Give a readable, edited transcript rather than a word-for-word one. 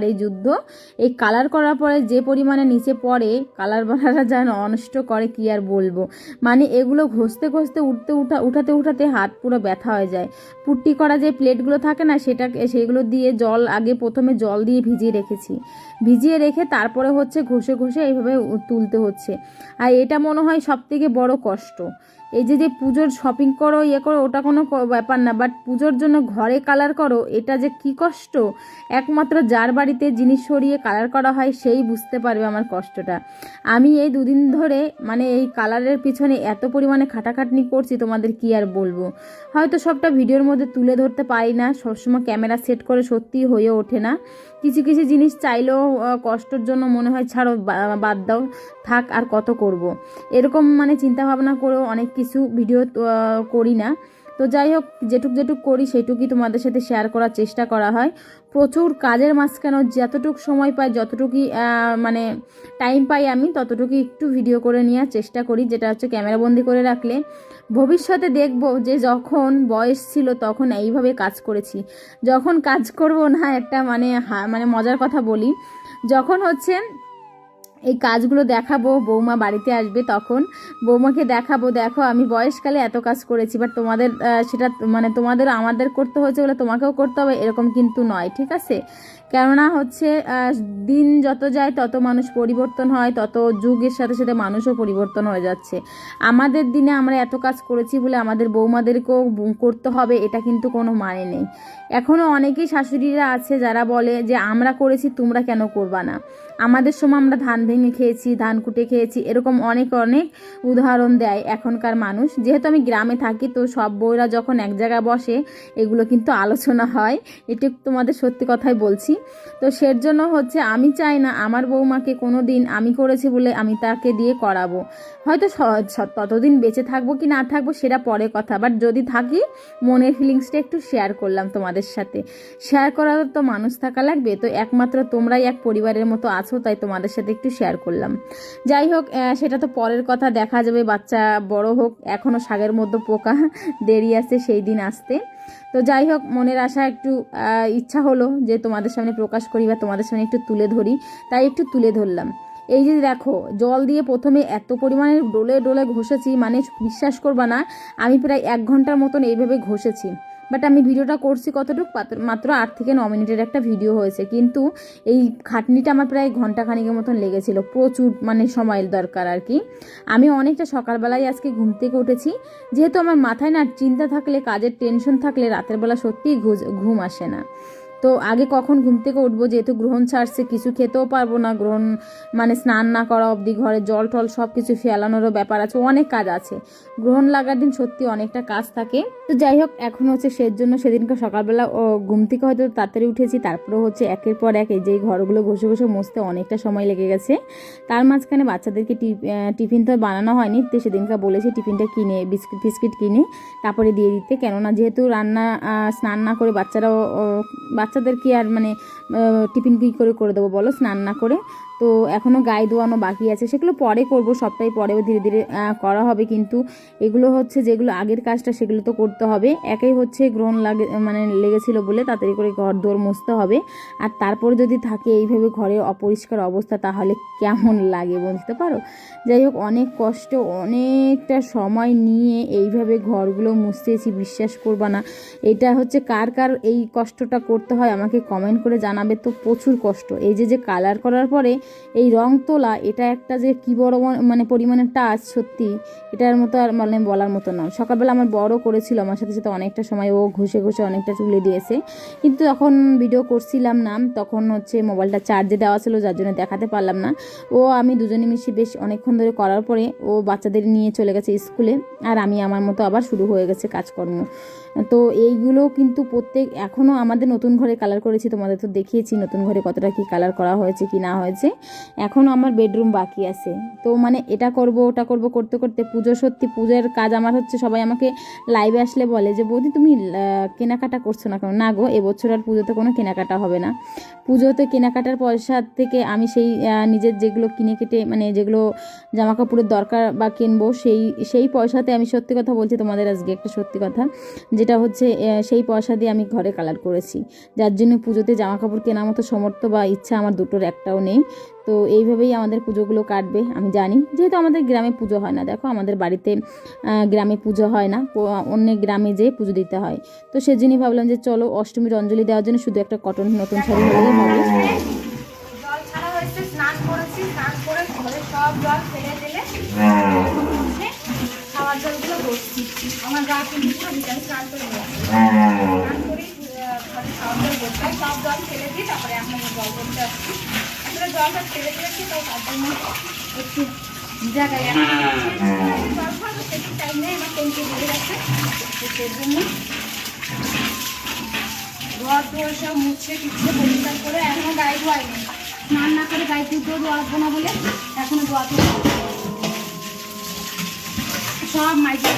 এই যুদ্ধ। এই কালার করার পরে যে পরিমাণে নিচে পড়ে, কালার বালারা যেন অনষ্ট করে কি আর বলবো। মানে এগুলো ঘষতে ঘষতে উঠাতে হাত পুরো ব্যথা হয়ে যায়। পুট্টি করা যে প্লেটগুলো থাকে না, সেগুলো দিয়ে প্রথমে জল দিয়ে ভিজিয়ে রেখে তারপরে হচ্ছে ঘষে ঘষে এইভাবে তুলতে হচ্ছে। আর এটা মনে হয় সবথেকে বড় কষ্ট। এই যে পুজোর শপিং করো করো ওটা কোনো ব্যাপার না, বাট পুজোর জন্য ঘরে কালার করো, এটা যে কি কষ্ট একমাত্র যার বাড়িতে জিনিস সরিয়ে কালার করা হয় সেই বুঝতে পারবে আমার কষ্টটা। আমি এই দুদিন ধরে মানে এই কালারের পিছনে এত পরিমাণে খাটাখাটনি করছি, তোমাদের কি আর বলবো। হয়তো সবটা ভিডিওর মধ্যে তুলে ধরতে পারি না, সবসময় ক্যামেরা সেট করে সত্যিই হয়ে ওঠে না। কিছু কিছু জিনিস চাইলেও কষ্টর জন্য মনে হয় ছাড়ো, বাদ দাও, থাক আর কত করব। এরকম মানে চিন্তা ভাবনা করেও অনেক কিছু ভিডিও করি না। তো যাই হোক, যেটুক করি সেইটুকুই তোমাদের সাথে শেয়ার করার চেষ্টা করা হয়। প্রচুর কাজের মাঝখানেও যতটুকু সময় পাই, যতটুকুই মানে টাইম পাই আমি ততটুকুই একটু ভিডিও করে নেওয়ার চেষ্টা করি, যেটা হচ্ছে ক্যামেরাবন্দি করে রাখলে ভবিষ্যতে দেখব যে যখন বয়স ছিল তখন এইভাবে কাজ করেছি। যখন কাজ করব না, একটা মানে মজার কথা বলি, যখন হচ্ছে এই কাজগুলো দেখাবো, বৌমা বাড়িতে আসবে, তখন বৌমাকে দেখাবো, দেখো আমি বয়সকালে এত কাজ করেছি। বাট তোমাদের সেটা মানে তোমাদের আমাদের করতে হয়েছে বলে তোমাকেও করতে হবে এরকম কিন্তু নয়, ঠিক আছে? কেননা হচ্ছে দিন যত যায় তত মানুষ পরিবর্তন হয়, তত যুগের সাথে সাথে মানুষও পরিবর্তন হয়ে যাচ্ছে। আমাদের দিনে আমরা এত কাজ করেছি বলে আমাদের বৌমাদেরকেও করতে হবে, এটা কিন্তু কোনো মানে নেই। এখনও অনেকেই শাশুড়িরা আছে যারা বলে যে আমরা করেছি তোমরা কেন করবা না, আমাদের সময় আমরা ধান ভেঙে খেয়েছি, ধান কুটে খেয়েছি, এরকম অনেক উদাহরণ দেয় এখনকার মানুষ। যেহেতু আমি গ্রামে থাকি, তো সব বউরা যখন এক জায়গায় বসে এগুলো কিন্তু আলোচনা হয়, এটা তোমাদের সত্যি কথাই বলছি। তো সের জন্য হচ্ছে আমি চাই না আমার বৌমাকে কোনো দিন আমি করেছি বলে আমি তাকে দিয়ে করাবো। হয়তো ততদিন বেঁচে থাকবো কি না থাকবো সেটা পরে কথা, বাট যদি থাকি মনের ফিলিংসটা একটু শেয়ার করলাম তোমাদের সাথে। শেয়ার করার তো মানুষ থাকা লাগবে, তো একমাত্র তোমরাই এক পরিবারের মতো আছো, তাই তোমাদের সাথে একটু শেয়ার করলাম। যাই হোক, সেটা তো পরের কথা, দেখা যাবে, বাচ্চা বড় হোক, এখনও শাকের মধ্যে পোকা, দেরি আছে সেই দিন আসতে। তো যাই হোক, মনের আশা একটু ইচ্ছা হলো যে তোমাদের সামনে প্রকাশ করি বা তোমাদের সামনে একটু তুলে ধরি, তাই একটু তুলে ধরলাম। এই যে দেখো, জল দিয়ে প্রথমে এত পরিমাণে ডোলে ঘষেছি, মানে বিশ্বাস করবা না, আমি প্রায় 1 ঘন্টার মতন এইভাবে ঘষেছি। বাট আমি ভিডিওটা করছি কতটুকু, মাত্র 8 থেকে 9 মিনিটের একটা ভিডিও হয়েছে, কিন্তু এই খাটনিটা আমার প্রায় ঘন্টাখানিকের মতন লেগেছিল, প্রচুর মানে সময়ের দরকার আর কি। আমি অনেকটা সকালবেলায় আজকে ঘুম থেকে উঠেছি, যেহেতু আমার মাথায় না চিন্তা থাকলে, কাজের টেনশন থাকলে রাতের বেলা সত্যিই ঘুম আসে না। তো আগে কখন ঘুম থেকে উঠবো, যেহেতু গ্রহণ ছাড়ছে, কিছু খেতেও পারবো না, গ্রহণ মানে স্নান না করা অবধি, ঘরে জল টল সব কিছু ফেলানোরও ব্যাপার আছে, অনেক কাজ আছে। গ্রহণ লাগার দিন সত্যি অনেকটা কাজ থাকে। তো যাই হোক, এখন হচ্ছে সেদিনকে সকালবেলা ঘুম থেকে হয়তো তাড়াতাড়ি উঠেছি, তারপরে হচ্ছে একের পর এক এই যে ঘরগুলো ঘষে ঘষে মুছতে অনেকটা সময় লেগে গেছে। তার মাঝখানে বাচ্চাদেরকে টিফিন তো বানানো হয়নি, তো সেদিনকে বলেছি টিফিনটা কিনে বিস্কিট কিনে তারপরে দিয়ে দিতে, কেননা যেহেতু স্নান না করে বাচ্চাদের কি আর মানে টিফিন কী করে দেবো বলো, স্নান না করে। তো এখনও গায়ে ধোয়ানো বাকি আছে, সেগুলো পরে করব, সবটাই পরেও ধীরে ধীরে করা হবে। কিন্তু এগুলো হচ্ছে যেগুলো আগের কাজটা সেগুলো তো করতে হবে। একাই হচ্ছে গ্রহণ লেগেছিল বলে তাড়াতাড়ি করে ঘর দোর মুছতে হবে। আর তারপর যদি থাকে এইভাবে ঘরে অপরিষ্কার অবস্থা, তাহলে কেমন লাগে বুঝতে পারো। যাই হোক, অনেক কষ্ট, অনেকটা সময় নিয়ে এইভাবে ঘরগুলো মুছতেছি, বিশ্বাস করবা না। এটা হচ্ছে কার এই কষ্টটা করতে হয় আমাকে কমেন্ট করে জানাবে। তো প্রচুর কষ্ট, এই যে কালার করার পরে এই রং তোলা, এটা একটা যে কি বড় মানে পরিমাণে টাচ, সত্যি এটার মতো আর মানে বলার মতো না। সকালবেলা আমার বড় করেছিল আমার সাথে সাথে অনেকটা সময়, ও ঘষে অনেকটা তুলে দিয়েছে, কিন্তু তখন ভিডিও করছিলাম না, তখন হচ্ছে মোবাইলটা চার্জে দেওয়া ছিল, যার জন্য দেখাতে পারলাম না। ও আমি দুজনে মিশে বেশ অনেকক্ষণ ধরে করার পরে ও বাচ্চাদের নিয়ে চলে গেছে স্কুলে, আর আমি আমার মতো আবার শুরু হয়ে গেছে কাজকর্ম। তো এইগুলো কিন্তু এখনও আমাদের নতুন ঘরে কালার করেছি, তোমাদের তো দেখিয়েছি নতুন ঘরে কতটা কি কালার করা হয়েছে কি না হয়েছে। এখনও আমার বেডরুম বাকি আছে। তো মানে এটা করব ওটা করব করতে করতে পুজো, সত্যি পুজোর কাজ আমার হচ্ছে, সবাই আমাকে লাইভে আসলে বলে যে বৌদি তুমি কেনাকাটা করছো না কেন? না গো, এবছর আর পুজোতে কোনো কেনাকাটা হবে না। পুজোতে কেনাকাটার পয়সা থেকে আমি সেই নিজের যেগুলো কিনে কেটে মানে যেগুলো জামা কাপড়ের দরকার বা কিনবো সেই পয়সাতে, আমি সত্যি কথা বলছি তোমাদের আজকে একটা সত্যি কথা, যেটা হচ্ছে সেই পয়সা দিয়ে আমি ঘরে কালার করেছি, যার জন্য পুজোতে জামা কাপড় কেনার মতো সমর্থ বা ইচ্ছা আমার দুটোর একটাও নেই। তো এইভাবেই আমাদের পুজোগুলো কাটবে আমি জানি, যেহেতু আমাদের গ্রামে পুজো হয় না। দেখো আমাদের বাড়িতে গ্রামে পুজো হয় না, অন্য গ্রামে যেয়ে পুজো দিতে হয়। তো সেজন্যই ভাবলাম যে চলো অষ্টমীর অঞ্জলি দেওয়ার জন্য শুধু একটা কটন নতুন শাড়ি হলেই হবে। জল ছাড়া হয়েছে, স্নান করেছি, স্নান করে ঘরে সব জল ফেলে দিলে খাওয়ার জলগুলো বসছি। আমার গা কিন্তু পুরো ভিতরে স্নান করে গেছে, স্নান করি ঘরে সব জল বসতাম, সব জল ফেলে দিই, তারপরে এখন জল করতে আসছি। আসলে জলটা ফেলে দিয়েছি, তো তার জন্য একটু জায়গায় জল খাবো সেটি টাইম নেই, আমার ট্যাঙ্কি ভরে গেছে। তো সেই জন্য ঘর দোর সব মুছে টুচ্ছে পরিষ্কার করে এখনো গায়ে ধোয়াইনি, স্নান না করে গায়ে দুধ ধোয়াবো না বলে এখনো ধোয়াতে সব মাইকে